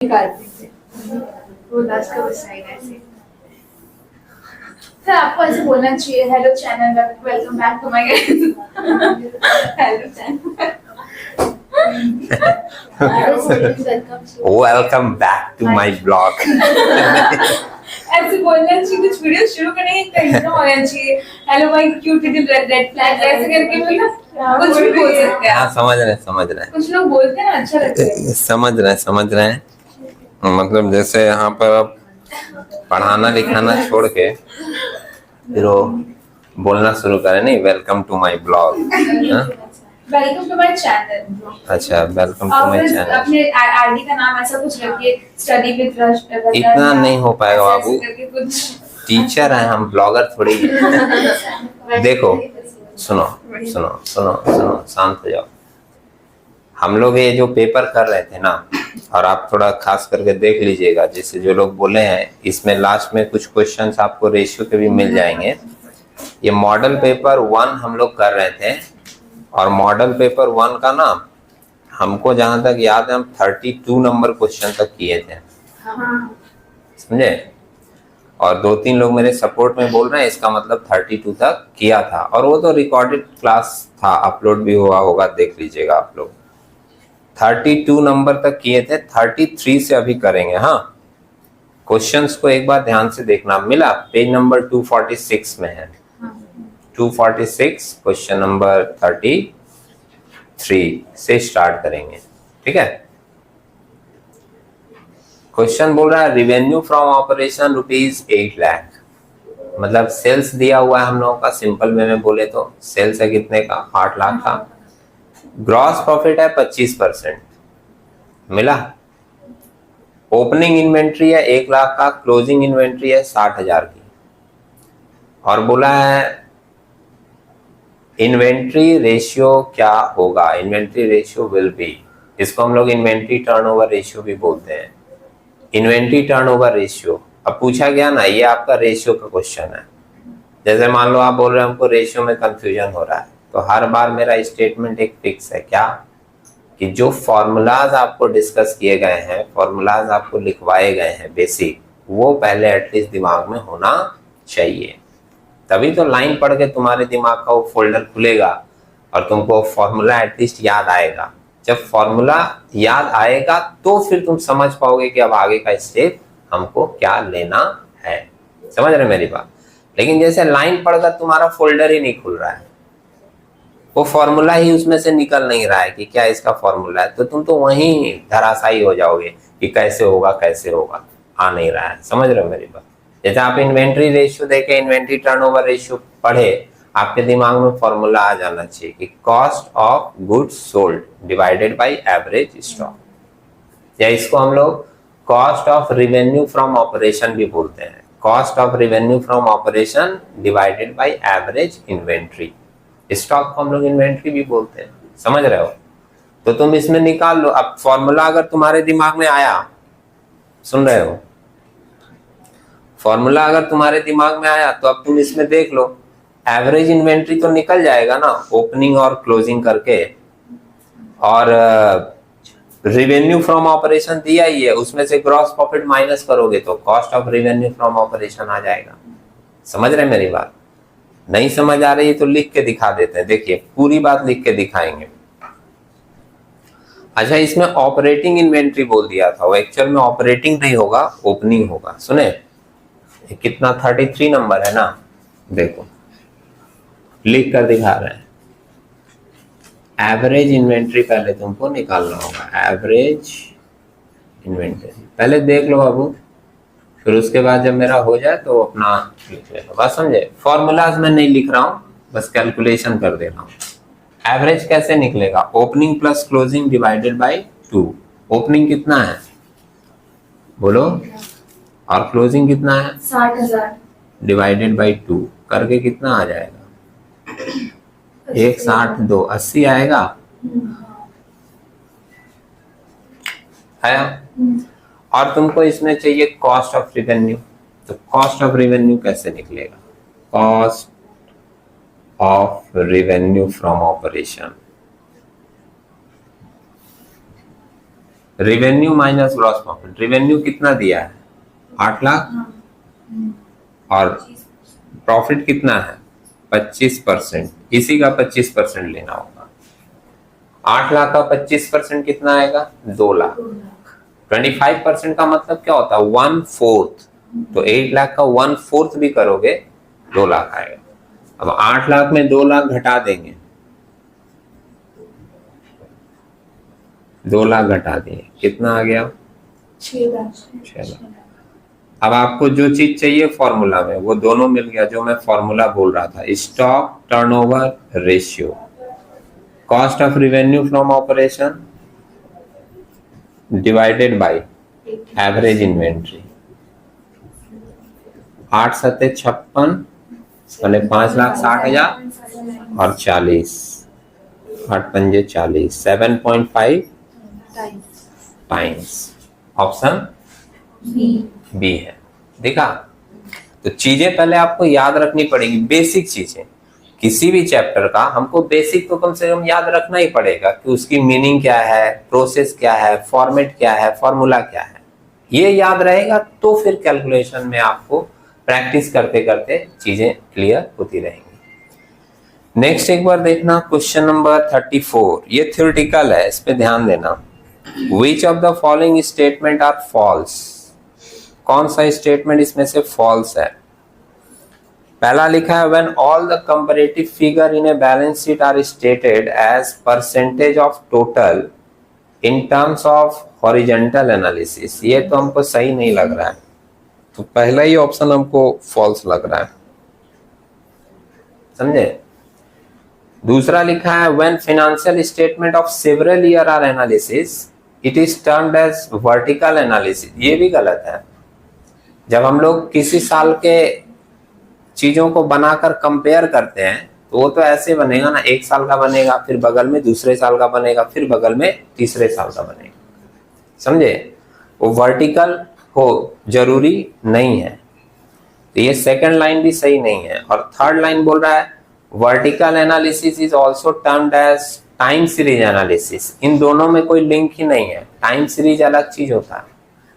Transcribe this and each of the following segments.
वो लास्ट का बस आएगा ऐसे। सर आपको ऐसे बोलना चाहिए, hello channel, welcome back to my hello channel, welcome back to my blog. ऐसे बोलना चाहिए, कुछ वीडियो शुरू करने का इंट्रो होना चाहिए, hello my cute little red flag, ऐसे करके मतलब कुछ भी बोल सकते हैं। हाँ समझ रहे हैं। कुछ लोग बोलते हैं ना, अच्छा लगता है। समझ रहे हैं। मतलब जैसे यहाँ पर अब पढ़ाना लिखाना छोड़ के फिर वो बोलना शुरू करें, नहीं welcome to my blog. Welcome to my channel. अच्छा वेलकम टू माय चैनल। अपने आईडी का नाम ऐसा कुछ रखिए, स्टडी विद रश। इतना नहीं हो पाएगा बाबू, टीचर हैं हम, ब्लॉगर थोड़ी है। देखो सुनो सुनो सुनो सुनो, शांत हो जाओ। हम लोग ये जो पेपर कर रहे थे ना, और आप थोड़ा खास करके देख लीजिएगा, जैसे जो लोग बोले हैं इसमें लास्ट में कुछ क्वेश्चंस आपको रेशियो के भी मिल जाएंगे। ये मॉडल पेपर 1 हम लोग कर रहे थे, और मॉडल पेपर 1 का ना हमको जहां तक याद है हम 32 नंबर क्वेश्चन तक किए थे, समझे। और 2-3 लोग मेरे सपोर्ट में बोल रहे हैं इसका मतलब 32 तक किया था, और वो तो रिकॉर्डेड क्लास था, अपलोड भी हुआ होगा, देख लीजिएगा आप लोग। 32 नंबर तक किए थे, 33 से अभी करेंगे। हाँ, क्वेश्चंस को एक बार ध्यान से देखना। मिला, पेज नंबर 246 में है, 246 क्वेश्चन नंबर 33 से स्टार्ट करेंगे, ठीक है। क्वेश्चन बोल रहा है रिवेन्यू फ्रॉम ऑपरेशन ₹8 लाख, मतलब सेल्स दिया हुआ है हम लोगों का। सिंपल वे में बोले तो सेल्स है कितने का, 8 लाख का। ग्रॉस प्रॉफिट है 25%, मिला। ओपनिंग इन्वेंट्री है 1 लाख का, क्लोजिंग इन्वेंट्री है 60,000 की, और बोला है इन्वेंट्री रेशियो क्या होगा, इन्वेंट्री रेशियो विल बी, इसको हम लोग इन्वेंट्री टर्नओवर रेशियो भी बोलते हैं, इन्वेंट्री टर्नओवर रेशियो। अब पूछा गया ना, ये आपका रेशियो का क्वेश्चन है। जैसे मान लो आप बोल रहे हैं हमको रेशियो में कंफ्यूजन हो रहा है, तो हर बार मेरा स्टेटमेंट एक फिक्स है, क्या, कि जो फॉर्मूलाज आपको डिस्कस किए गए हैं, फॉर्मूलाज आपको लिखवाए गए हैं बेसिक, वो पहले एटलीस्ट दिमाग में होना चाहिए। तभी तो लाइन पढ़ के तुम्हारे दिमाग का वो फोल्डर खुलेगा और तुमको फॉर्मूला एटलीस्ट याद आएगा। जब फॉर्मूला याद आएगा तो फिर तुम समझ पाओगे कि अब आगे का स्टेप हमको क्या लेना है। समझ रहे मेरी बात। लेकिन जैसे लाइन पढ़कर तुम्हारा फोल्डर ही नहीं खुल रहा है, वो फॉर्मूला ही उसमें से निकल नहीं रहा है कि क्या इसका फॉर्मूला है, तो तुम तो वहीं धराशायी हो जाओगे कि कैसे होगा कैसे होगा, आ नहीं रहा है। समझ रहे हो मेरी बात। जैसे आप इन्वेंट्री रेशियो देके इन्वेंट्री टर्नओवर रेशियो पढ़े, आपके दिमाग में फॉर्मूला आ जाना चाहिए कि cost of goods sold divided by average stock, या इसको हम लोग cost of revenue from operation भी बोलते हैं, cost of revenue from operation divided by average inventory. Stock को हम लोग इन्वेंट्री भी बोलते हैं, समझ रहे हो। तो तुम इसमें निकाल लो। अब फॉर्मूला अगर तुम्हारे दिमाग में आया, सुन रहे हो, फॉर्मूला अगर तुम्हारे दिमाग में आया तो अब तुम इसमें देख लो, एवरेज इन्वेंट्री तो निकल जाएगा ना ओपनिंग और क्लोजिंग करके, और रिवेन्यू फ्रॉम ऑपरेशन दिया ही है, उसमें से ग्रॉस प्रॉफिट माइनस करोगे तो cost of revenue from operation आ जाएगा। समझ रहे मेरी बात। नहीं समझ आ रही है तो लिख के दिखा देते हैं, देखिए पूरी बात लिख के दिखाएंगे। अच्छा, इसमें ऑपरेटिंग इन्वेंट्री बोल दिया था, वो एक्चुअल में ऑपरेटिंग नहीं होगा, ओपनिंग होगा। सुने, कितना 33 नंबर है ना, देखो लिख कर दिखा रहे हैं। एवरेज इन्वेंट्री पहले तुमको निकालना होगा, एवरेज इन्वेंट्री पहले देख लो बाबू, फिर उसके बाद जब मेरा हो जाए तो अपना लिख लेना। बात समझे। फॉर्मूलाज में नहीं लिख रहा हूं, बस कैलकुलेशन कर दे रहा हूं। एवरेज कैसे निकलेगा, opening plus closing divided by 2। Opening कितना है बोलो, और क्लोजिंग कितना है 60,000 डिवाइडेड बाय 2 करके कितना आ जाएगा, 160 2 80 आएगा है। और तुमको इसमें चाहिए कॉस्ट ऑफ रिवेन्यू, तो कॉस्ट ऑफ रिवेन्यू कैसे निकलेगा, cost of revenue from operation, revenue minus gross profit. Revenue कितना दिया है? 8 लाख। और प्रॉफिट कितना है? 25%। इसी का 25% लेना होगा। 8 लाख का 25% कितना आएगा? 2 लाख। 25% का मतलब क्या होता है? 1/4। तो 8 लाख का 1/4 भी करोगे 2 लाख आएगा। अब 8 लाख में 2 लाख घटा देंगे, 2 लाख घटा दिए, कितना आ गया? 6 लाख। 6 लाख। अब आपको जो चीज चाहिए फॉर्मूला में वो दोनों मिल गया, जो मैं फॉर्मूला बोल रहा था, stock turnover ratio, cost of revenue from operation divided by average inventory. 8 सत्ते 56 मैंने 5,60,000 और 40, 8 पंजे 40, 7.5 टाइम्स। ऑप्शन बी है। देखा? तो चीजें पहले आपको याद रखनी पड़ेगी, बेसिक चीजें। किसी भी चैप्टर का हमको बेसिक तो कम से कम याद रखना ही पड़ेगा कि उसकी मीनिंग क्या है, प्रोसेस क्या है, फॉर्मेट क्या है, फॉर्मूला क्या है। ये याद रहेगा तो फिर कैलकुलेशन में आपको प्रैक्टिस करते करते चीजें क्लियर होती रहेंगी। नेक्स्ट एक बार देखना क्वेश्चन नंबर 34। ये थ्योरेटिकल है, इस पे ध्यान देना। Which of the following statement are false? कौन सा स्टेटमेंट इसमें से फॉल्स है? पहला लिखा है when all the comparative figure in a balance sheet are stated as percentage of total in terms of horizontal analysis। ये तो हमको सही नहीं लग रहा है, तो पहला ही ऑप्शन हमको फॉल्स लग रहा है, समझे? दूसरा लिखा है when financial statement of several year are analysis it is termed as vertical analysis। ये भी गलत है। जब हम लोग किसी साल के चीजों को बनाकर कंपेयर करते हैं तो वो तो ऐसे बनेगा ना, एक साल का बनेगा, फिर बगल में दूसरे साल का बनेगा, फिर बगल में तीसरे साल का बनेगा, समझे? वो वर्टिकल हो जरूरी नहीं है। तो ये सेकंड लाइन भी सही नहीं है। और थर्ड लाइन बोल रहा है vertical analysis is also termed as time series analysis. इन दोनों में कोई लिंक ही नहीं है। टाइम सीरीज अलग चीज होता है,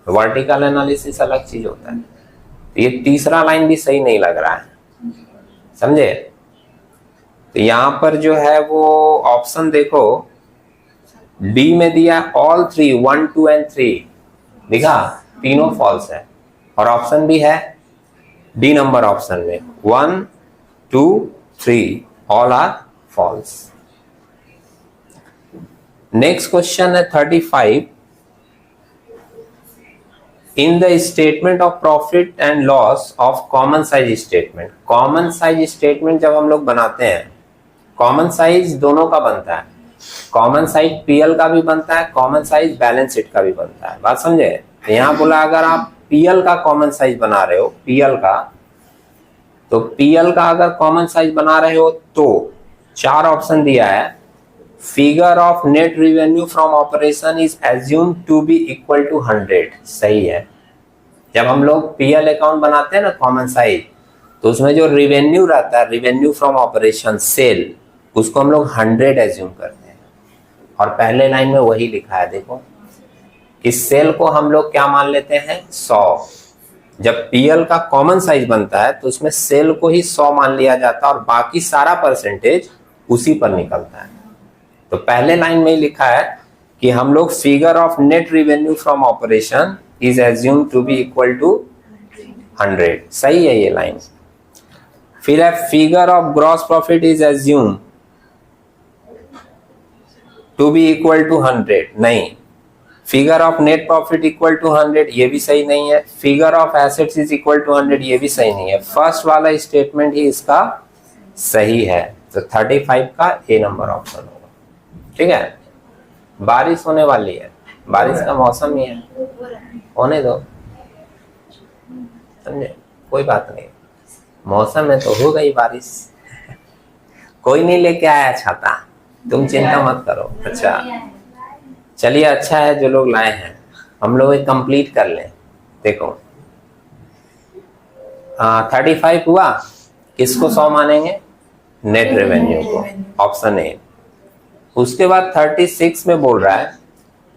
वर्टिकल एनालिसिस अलग चीज होता है। तो ये तीसरा लाइन भी सही नहीं लग रहा है, समझे? तो यहां पर जो है वो ऑप्शन देखो, डी में दिया ऑल 3, 1, 2 एंड 3 दिखा, तीनों फॉल्स है। और ऑप्शन भी है डी नंबर ऑप्शन में 1, 2, 3 all are false. Next question है 35। In the statement of profit and loss of common size statement. Common size statement जब हम लोग बनाते हैं, कॉमन साइज दोनों का बनता है। कॉमन साइज पीएल का भी बनता है, कॉमन साइज बैलेंस शीट का भी बनता है। बात समझे? तो यहां बोला अगर आप पीएल का कॉमन साइज बना रहे हो, पीएल का, तो पीएल का अगर कॉमन साइज बना रहे हो तो 4 ऑप्शन दिया है। Figure of net revenue from operation is assumed to be equal to 100। सही है। जब हम लोग पीएल अकाउंट बनाते हैं ना कॉमन साइज, तो उसमें जो रेवेन्यू रहता है, रेवेन्यू फ्रॉम ऑपरेशन सेल, उसको हम लोग 100 एज्यूम करते हैं। और पहले लाइन में वही लिखा है, देखो कि सेल को हम लोग क्या मान लेते हैं? 100। जब पीएल का कॉमन साइज बनता है तो उसमें सेल को ही 100 मान लिया जाता है और बाकी सारा परसेंटेज उसी पर निकलता है। तो पहले लाइन में ही लिखा है कि हम लोग figure of net revenue from operation is assumed to be equal to 100। सही है ये लाइन। फिर है figure of gross profit is assumed to be equal to 100। नहीं। Figure of net profit equal to 100, ये भी सही नहीं है। Figure of assets is equal to 100, ये भी सही नहीं है। फर्स्ट वाला स्टेटमेंट ही इसका सही है। तो 35 का ए नंबर ऑप्शन होगा। ठीक है। बारिश होने वाली है, बारिश का मौसम ही है, होने दो, समझे? कोई बात नहीं, मौसम है तो हो गई बारिश। कोई नहीं लेके आया छाता, तुम चिंता मत करो। अच्छा चलिए, अच्छा है जो लोग लाए हैं, हम लोग कंप्लीट कर लें। देखो 35 हुआ, किसको 100 मानेंगे? नेट रेवेन्यू को, ऑप्शन ए। उसके बाद 36 में बोल रहा है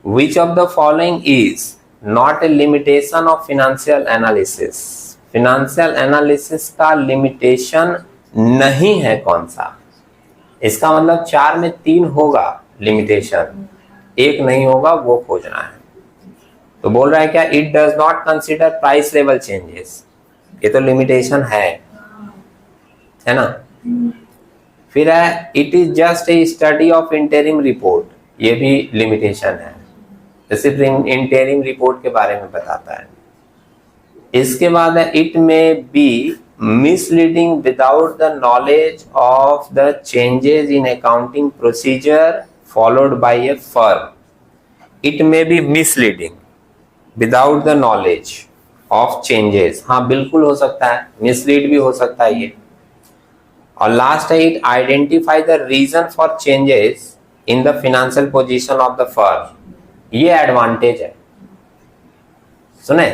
Which of the following is not a limitation of financial analysis? Financial analysis का limitation नहीं है कौन सा? इसका मतलब 4 में 3 होगा लिमिटेशन, एक नहीं होगा, वो खोजना है। तो बोल रहा है क्या, it does not consider price level changes, ये तो लिमिटेशन है ना। फिर है it is just a study of interim report, ये भी लिमिटेशन है, तो सिर्फ इंटरिम रिपोर्ट के बारे में बताता है। इसके बाद है इट में B misleading without the knowledge of the changes in accounting procedure followed by a firm. It may be misleading without the knowledge of changes. हाँ बिल्कुल हो सकता है, mislead भी हो सकता है ये। और लास्ट है it identify the reason for changes in the financial position of the firm. ये एडवांटेज है, सुने,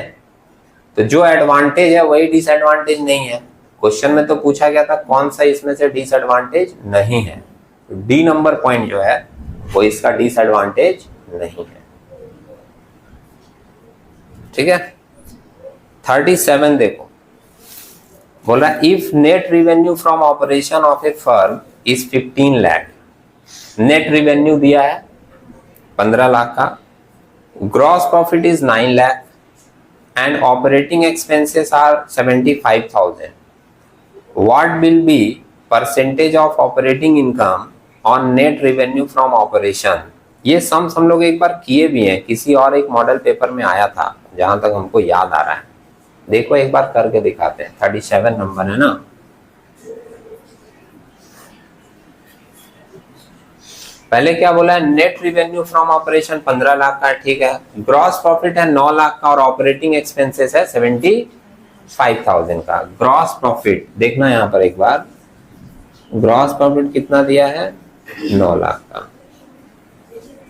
तो जो एडवांटेज है वही डिसएडवांटेज नहीं है। क्वेश्चन में तो पूछा गया था कौन सा इसमें से डिसएडवांटेज नहीं है, तो डी नंबर पॉइंट जो है वो इसका डिसएडवांटेज नहीं है। ठीक है, 37 देखो, बोल रहा है if net revenue from operation of A firm is 15 lakh, net revenue दिया है 15 लाख का, gross profit is 9 lakh and operating expenses are 75,000. What will be percentage of operating income on net revenue from operation? ये सम्स हम लोग एक बार किए भी हैं, किसी और एक मॉडल पेपर में आया था जहां तक हमको याद आ रहा है। देखो एक बार करके दिखाते हैं, 37 नंबर है ना। पहले क्या बोला है, net revenue from operation 15 lakh का, ठीक है, ग्रॉस प्रॉफिट है 9 लाख का और ऑपरेटिंग एक्सपेंसेस है 75,000 का। ग्रॉस प्रॉफिट देखना यहां पर एक बार, ग्रॉस प्रॉफिट कितना दिया है, 9 लाख का।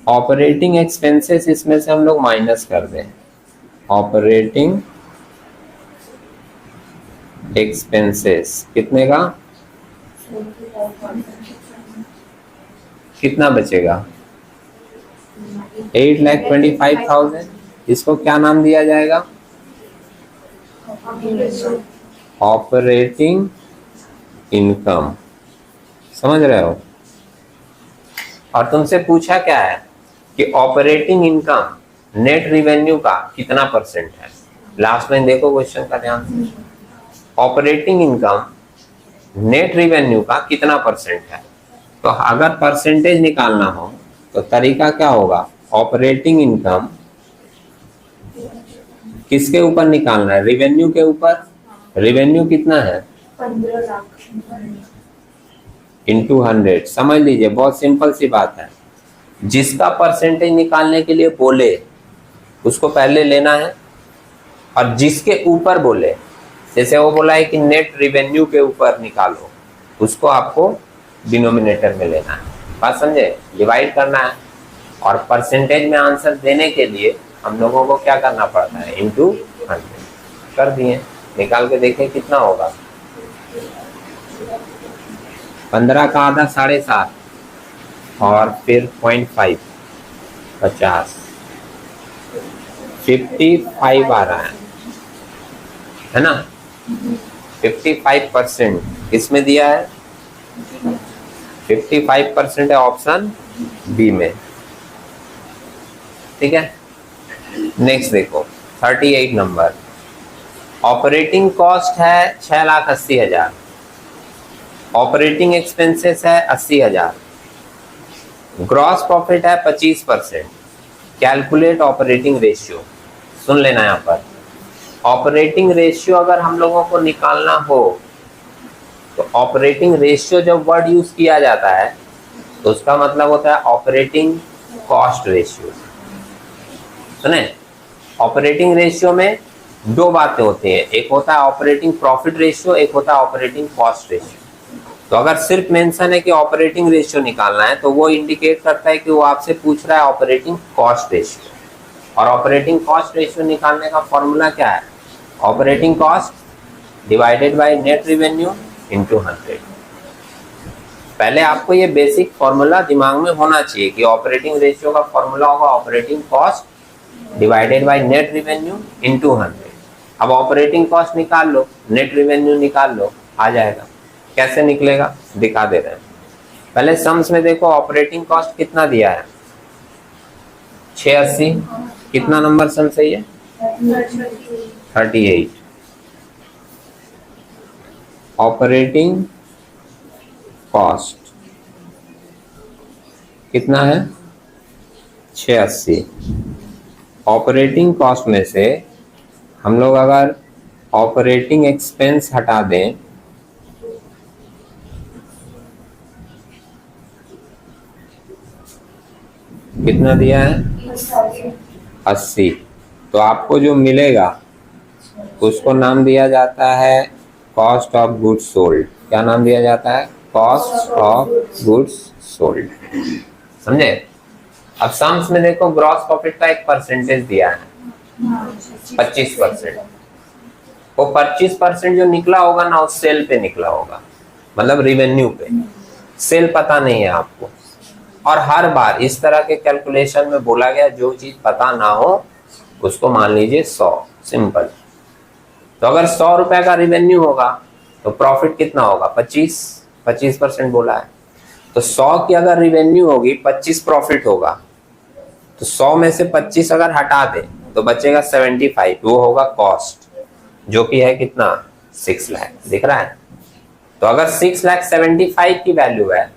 ऑपरेटिंग एक्सपेंसेस इसमें से हम लोग माइनस कर दें, ऑपरेटिंग एक्सपेंसेस कितने का, कितना बचेगा, 8,25,000। इसको क्या नाम दिया जाएगा, ऑपरेटिंग इनकम, समझ रहे हो। और तुमसे पूछा क्या है कि ऑपरेटिंग इनकम नेट रिवेन्यू का कितना परसेंट है। लास्ट लाइन देखो क्वेश्चन का ध्यान से, ऑपरेटिंग इनकम नेट रिवेन्यू का कितना परसेंट है। तो अगर परसेंटेज निकालना हो तो तरीका क्या होगा, ऑपरेटिंग इनकम किसके ऊपर निकालना है, रिवेन्यू के ऊपर। रिवेन्यू कितना है, 15 लाख इंटू 100। समझ लीजिए, बहुत सिंपल सी बात है, जिसका परसेंटेज निकालने के लिए बोले उसको पहले लेना है, और जिसके ऊपर बोले, जैसे वो बोला है कि नेट रिवेन्यू के ऊपर निकालो, उसको आपको डिनोमिनेटर में लेना है। बात समझे, डिवाइड करना है। और परसेंटेज में आंसर देने के लिए हम लोगों को क्या करना पड़ता है, इंटू 100 कर दिए। निकाल के देखें कितना होगा, 15 का आधा 7.5 और फिर 0.5 50 55 आ रहा है ना। 55% किसमें दिया है, 55% है ऑप्शन बी में। ठीक है, नेक्स्ट देखो 38 नंबर, ऑपरेटिंग कॉस्ट है 6,80,000, ऑपरेटिंग एक्सपेंसेस है 80,000, ग्रॉस प्रॉफिट है 25%। कैलकुलेट ऑपरेटिंग रेशियो, सुन लेना यहाँ पर, ऑपरेटिंग रेशियो अगर हम लोगों को निकालना हो तो ऑपरेटिंग रेशियो जब वर्ड यूज किया जाता है तो उसका मतलब होता है ऑपरेटिंग कॉस्ट रेशियो। सुने, ऑपरेटिंग रेशियो में दो बातें होती हैं, एक होता है ऑपरेटिंग प्रॉफिट रेशियो, एक होता है ऑपरेटिंग कॉस्ट रेशियो। तो अगर सिर्फ मेंशन है कि ऑपरेटिंग रेशियो निकालना है तो वो इंडिकेट करता है कि वो आपसे पूछ रहा है ऑपरेटिंग कॉस्ट रेशियो। और ऑपरेटिंग कॉस्ट रेशियो निकालने का फॉर्मूला क्या है, operating cost divided by net revenue into 100। पहले आपको ये बेसिक फॉर्मूला दिमाग में होना चाहिए कि ऑपरेटिंग रेशियो का फॉर्मूला होगा operating cost divided by net revenue into 100। अब ऑपरेटिंग कॉस्ट निकाल लो, नेट रेवेन्यू निकाल लो, आ जाएगा। कैसे निकलेगा दिखा दे रहे हैं। पहले सम्स में देखो ऑपरेटिंग कॉस्ट कितना दिया है 680। कितना नंबर सम सही है 38। ऑपरेटिंग कॉस्ट कितना है 680। ऑपरेटिंग कॉस्ट में से हम लोग अगर ऑपरेटिंग एक्सपेंस हटा दें कितना दिया है 80, तो आपको जो मिलेगा उसको नाम दिया जाता है कॉस्ट ऑफ गुड्स सोल्ड। क्या नाम दिया जाता है कॉस्ट ऑफ गुड्स सोल्ड। समझे। अब सम्स में देखो ग्रॉस प्रॉफिट का एक परसेंटेज दिया है 25%। वो 25% जो निकला होगा ना उस सेल पे निकला होगा, मतलब रिवेन्यू पे। सेल पता नहीं है आपको। और हर बार इस तरह के कैलकुलेशन में बोला गया जो चीज पता ना हो उसको मान लीजिए 100। सिंपल। तो अगर 100 रुपए का रिवेन्यू होगा तो प्रॉफिट कितना होगा 25% बोला है। तो 100 की अगर रिवेन्यू होगी 25 प्रॉफिट होगा, तो 100 में से 25 अगर हटा दे तो बचेगा 75, वो होगा कॉस्ट, जो कि है कितना 6 लाख। दिख रहा है। तो अगर 6,75,000 की वैल्यू है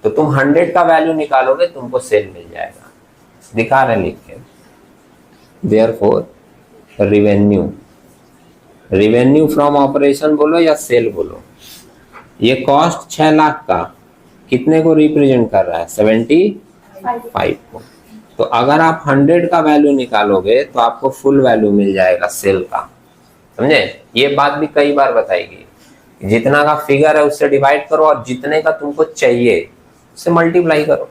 तो तुम 100 का वैल्यू निकालोगे तुमको सेल मिल जाएगा। दिखा रहे लिख के। देयरफॉर रिवेन्यू फ्रॉम ऑपरेशन बोलो या सेल बोलो, ये कॉस्ट 6 लाख का कितने को रिप्रेजेंट कर रहा है 75 को। तो अगर आप 100 का वैल्यू निकालोगे तो आपको फुल वैल्यू मिल जाएगा सेल का। समझे। ये बात भी कई बार बताएगी। जितना का फिगर है उससे डिवाइड करो और जितने का तुमको चाहिए उससे मल्टीप्लाई करो।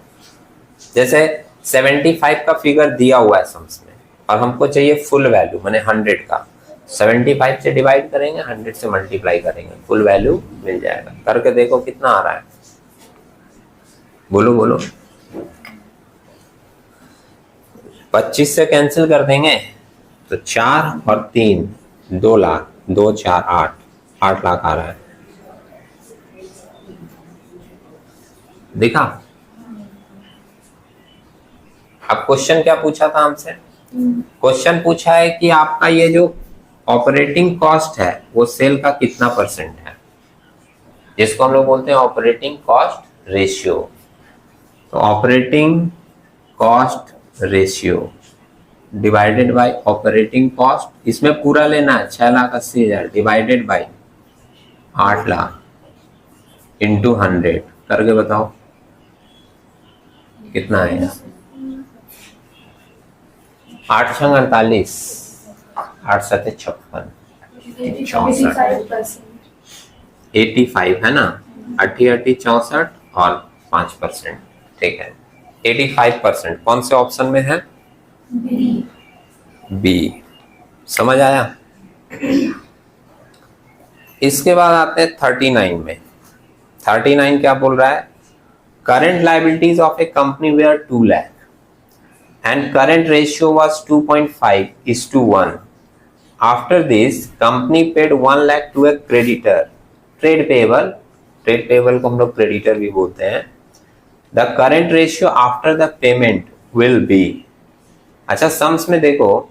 जैसे 75 का फिगर दिया हुआ है सम्स में और हमको चाहिए फुल वैल्यू माने 100 का। 75 से डिवाइड करेंगे 100 से मल्टीप्लाई करेंगे, फुल वैल्यू मिल जाएगा। करके देखो कितना आ रहा है। बोलो बोलो। 25 से कैंसिल कर देंगे तो 4 और 3 2 लाख, 2 4 8 लाख आ रहा है। देखा। अब क्वेश्चन क्या पूछा था हमसे। क्वेश्चन पूछा है कि आपका ये जो ऑपरेटिंग कॉस्ट है वो सेल का कितना परसेंट है, जिसको हम लोग बोलते हैं ऑपरेटिंग कॉस्ट रेशियो। तो operating cost ratio divided by operating cost, इसमें पूरा लेना है 6,80,000 डिवाइडेड बाय 8 लाख इंटू 100 करके बताओ कितना आएगा। 8 छंग 48, 8 सते 56, 85 है ना। 80 64 और 5%। ठीक है 85%। कौन से ऑप्शन में है बी। समझ आया। इसके बाद आते हैं 39 में। 39 क्या बोल रहा है। Current liabilities of a company were 2 lakh and current ratio was 2.5:1. After this, company paid 1 lakh to a creditor. Trade payable को हम लोग creditor भी बोलते हैं। The current ratio after the payment will be। अच्छा सम्स में देखो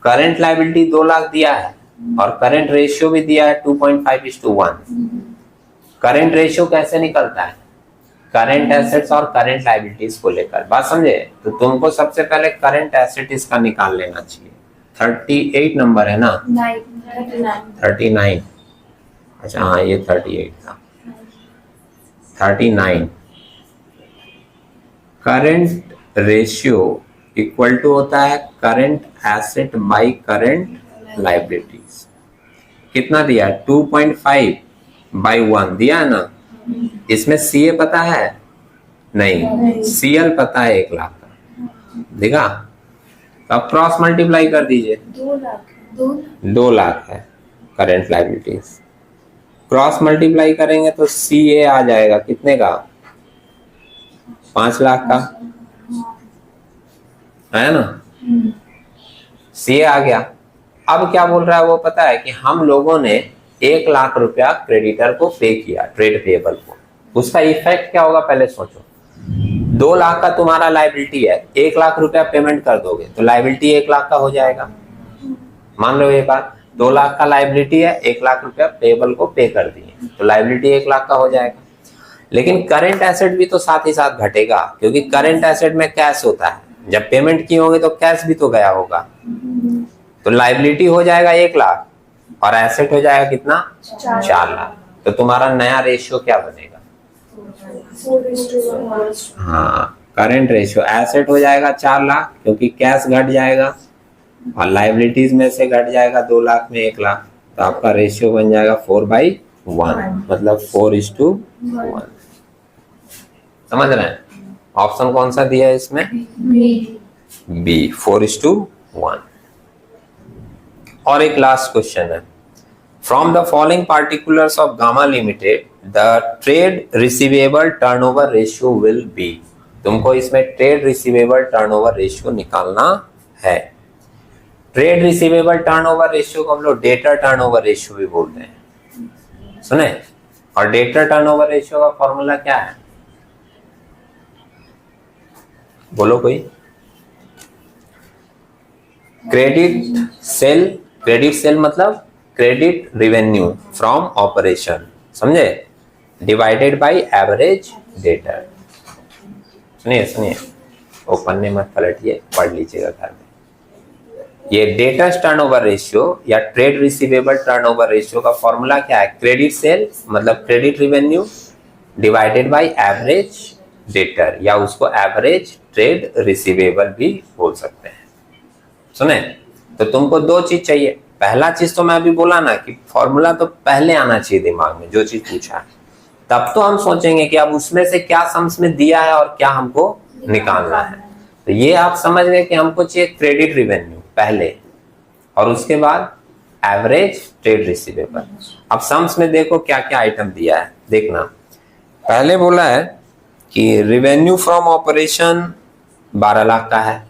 current liability 2 लाख दिया है और current ratio भी दिया है 2.5:1। current ratio कैसे निकलता है करंट एसेट्स और करंट लायबिलिटीज को लेकर। बात समझे। तो तुमको सबसे पहले करंट एसेट इसका निकाल लेना चाहिए। 38 नंबर है ना 39। अच्छा हाँ ये 38 था। 39 करंट रेशियो इक्वल टू होता है current asset by current liabilities. कितना दिया 2.5/1 दिया है ना। इसमें सीए पता है नहीं, सीएल पता है 1 लाख का। देखा। अब क्रॉस मल्टीप्लाई कर दीजिए 2 लाख है करंट लायबिलिटीज। क्रॉस मल्टीप्लाई करेंगे तो सीए आ जाएगा कितने का 5 लाख का है ना, सी आ गया। अब क्या बोल रहा है वो पता है कि हम लोगों ने 1 लाख रुपया क्रेडिटर को पे किया, ट्रेड पेएबल को, उसका इफेक्ट क्या होगा पहले सोचो। 2 लाख का तुम्हारा लाइबिलिटी है, 1 लाख रुपया पेमेंट कर दोगे तो लाइबिलिटी 1 लाख का हो जाएगा। मान लो ये बात, 2 लाख का लाइबिलिटी है, 1 लाख रुपया पेएबल को पे कर दिए तो लाइबिलिटी 1 लाख का हो जाएगा। लेकिन करंट एसेट भी तो साथ ही साथ घटेगा, क्योंकि करंट एसेट में कैश होता है, जब पेमेंट किए होंगे तो कैश भी तो गया होगा, तो लाइबिलिटी हो जाएगा 1 लाख और एसेट हो जाएगा कितना, 4 लाख। तो तुम्हारा नया रेशियो क्या बनेगा, हाँ करंट रेशियो, एसेट हो जाएगा 4 लाख क्योंकि कैश घट जाएगा और लाइबिलिटीज में से घट जाएगा 2 लाख में 1 लाख, तो आपका रेशियो बन जाएगा 4/1, मतलब 4:1। समझ रहे हैं? ऑप्शन कौन सा दिया है इसमें, बी, 4:1। और एक लास्ट क्वेश्चन है, from the following particulars of gamma limited the trade receivable turnover ratio will be. तुमको इसमें ट्रेड रिसीवेबल टर्नओवर रेशियो निकालना है। ट्रेड रिसीवेबल टर्नओवर रेशियो को हम लोग डेटर टर्नओवर रेशियो भी बोलते हैं, सुने? और डेटर टर्नओवर रेशियो का फॉर्मूला क्या है, बोलो कोई? क्रेडिट सेल मतलब क्रेडिट रिवेन्यू फ्रॉम ऑपरेशन, समझे, डिवाइडेड बाय एवरेज डेटर। सुनिए वो पन्ने मत पलटिए, पढ़ लीजिएगा घर में। ये डेटर्स टर्नओवर रेशियो या ट्रेड रिसीवेबल टर्नओवर रेशियो का फॉर्मूला क्या है, क्रेडिट सेल मतलब credit revenue divided by average debtor, या उसको एवरेज ट्रेड रिसीवेबल भी बोल सकते हैं। सुने, तो तुमको 2 चीज चाहिए। पहला चीज तो मैं अभी बोला ना कि फॉर्मूला तो पहले आना चाहिए दिमाग में, जो चीज पूछा है, तब तो हम सोचेंगे कि अब उसमें से क्या सम्स में दिया है और क्या हमको निकालना है। तो ये आप समझ गए कि हमको चाहिए क्रेडिट रिवेन्यू पहले और उसके बाद एवरेज ट्रेड रिसीवेबल। अब सम्स में देखो क्या क्या आइटम दिया है, देखना। पहले बोला है कि रिवेन्यू फ्रॉम ऑपरेशन 12 लाख का है,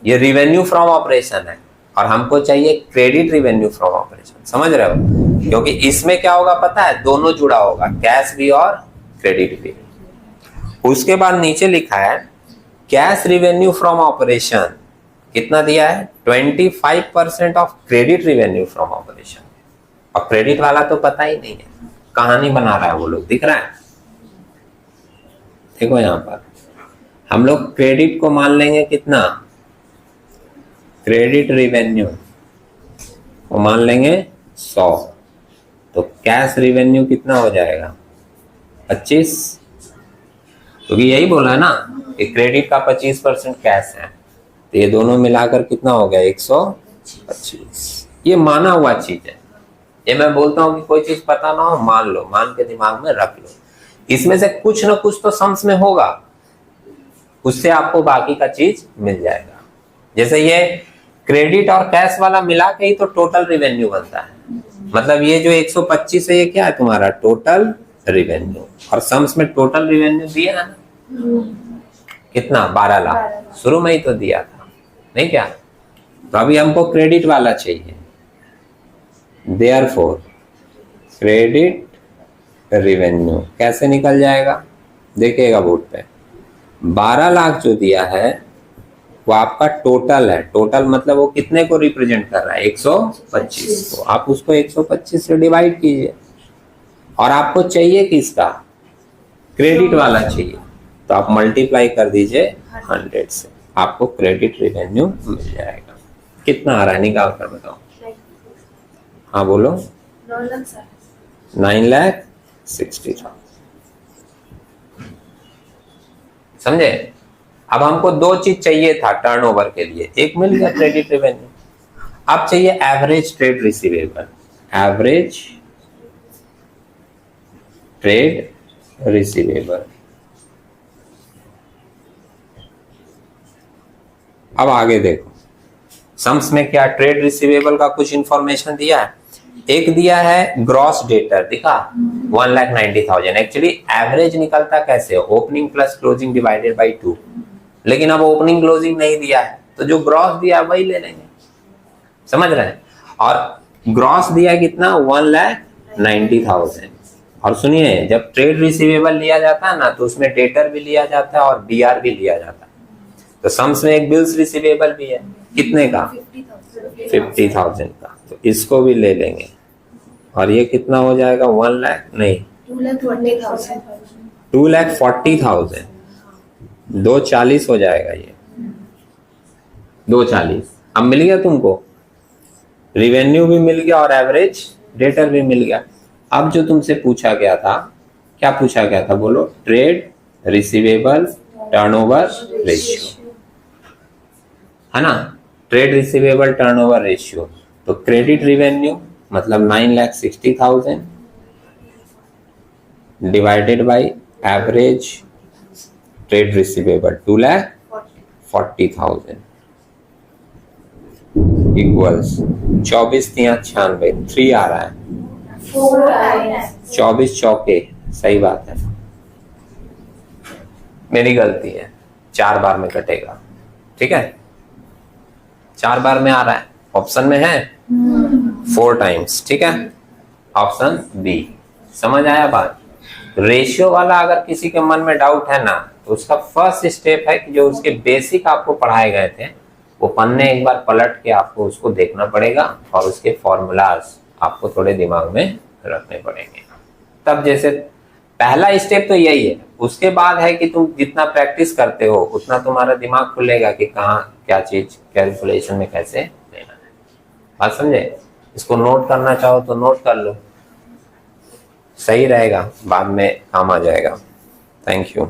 ये रिवेन्यू फ्रॉम ऑपरेशन है, और हमको चाहिए क्रेडिट रिवेन्यू फ्रॉम ऑपरेशन, समझ रहे हो? क्योंकि इसमें क्या होगा पता है, दोनों जुड़ा होगा, कैश भी और क्रेडिट भी। उसके बाद नीचे लिखा है कैश रिवेन्यू फ्रॉम ऑपरेशन, कितना दिया है, 25% of credit revenue from operation. और क्रेडिट वाला तो पता ही नहीं है, कहानी बना रहा है वो लोग, दिख रहा है? देखो यहां पर हम लोग क्रेडिट को मान लेंगे कितना, क्रेडिट रिवेन्यू वो मान लेंगे 100, तो कैश रिवेन्यू कितना हो जाएगा 25, क्योंकि यही बोला है ना कि क्रेडिट का 25% कैश है, तो ये दोनों मिलाकर कितना हो गया 125। ये माना हुआ चीज है, ये मैं बोलता हूं कि कोई चीज पता ना हो मान लो, मान के दिमाग में रख लो, इसमें से कुछ ना कुछ तो सम्स में होगा, उससे आपको बाकी का चीज मिल जाएगा। जैसे ये क्रेडिट और कैश वाला मिला के ही तो टोटल रिवेन्यू बनता है, मतलब ये जो 125 है ये क्या है तुम्हारा टोटल रिवेन्यू, और सम्स में टोटल रिवेन्यू दिया है ना, कितना 12 लाख, शुरू में ही तो दिया था नहीं क्या? तो अभी हमको क्रेडिट वाला चाहिए, देयरफॉर क्रेडिट रिवेन्यू कैसे निकल जाएगा, देखिएगा बोर्ड पे, 12 लाख जो दिया है वो आपका टोटल है, टोटल मतलब वो कितने को रिप्रेजेंट कर रहा है 125 को, आप उसको 125 से डिवाइड कीजिए, और आपको चाहिए किसका, क्रेडिट वाला चाहिए, तो आप मल्टीप्लाई कर दीजिए 100 से, आपको क्रेडिट रिवेन्यू मिल जाएगा। कितना आ रहा है निकाल कर बताओ, हाँ बोलो, 9,60,000, समझे? अब हमको 2 चीज चाहिए था टर्नओवर के लिए, एक मिल गया क्रेडिट रेवेन्यू, अब चाहिए average trade receivable, average trade receivable. अब आगे देखो सम्स में क्या ट्रेड रिसीवेबल का कुछ इंफॉर्मेशन दिया है, एक दिया है ग्रॉस डेटर, दिखा 1,90,000। एक्चुअली एवरेज निकलता कैसे, opening plus closing divided by 2, लेकिन अब ओपनिंग क्लोजिंग नहीं दिया है तो जो ग्रॉस दिया वही ले लेंगे, समझ रहे हैं। और ग्रॉस दिया कितना, 1,90,000। और सुनिए, जब ट्रेड रिसीवेबल लिया जाता है ना तो उसमें डेटर भी लिया जाता है और बीआर भी लिया जाता है। तो सम्स में एक बिल्स रिसीवेबल भी है, कितने का, 50,000 का, तो इसको भी ले लेंगे। और ये कितना हो जाएगा, 1 लाख नहीं 2,40,000, 240 हो जाएगा ये, 240। अब मिल गया तुमको, रिवेन्यू भी मिल गया और एवरेज डेटर भी मिल गया। अब जो तुमसे पूछा गया था, क्या पूछा गया था बोलो, ट्रेड रिसीवेबल टर्नओवर रेशियो, है ना, ट्रेड रिसीवेबल टर्नओवर रेशियो। तो क्रेडिट रिवेन्यू मतलब 9,60,000 divided by average trade receivable 2,40,000 equals 24×96, 3 आ रहा है, 24 चौके, सही बात है, मेरी गलती है, 4 बार में कटेगा, ठीक है, 4 बार में आ रहा है, ऑप्शन में है 4 टाइम्स, ठीक है, ऑप्शन बी। समझ आया बात। रेशियो वाला अगर किसी के मन में डाउट है ना, तो उसका फर्स्ट स्टेप है कि जो उसके बेसिक आपको पढ़ाए गए थे वो पन्ने एक बार पलट के आपको उसको देखना पड़ेगा और उसके फॉर्मूलाज आपको थोड़े दिमाग में रखने पड़ेंगे। तब जैसे पहला स्टेप तो यही है, उसके बाद है कि तुम जितना प्रैक्टिस करते हो उतना तुम्हारा दिमाग खुलेगा कि कहाँ क्या चीज कैलकुलेशन में कैसे लेना है। बात समझे। इसको नोट करना चाहो तो नोट कर लो, सही रहेगा, बाद में काम आ जाएगा। Thank you.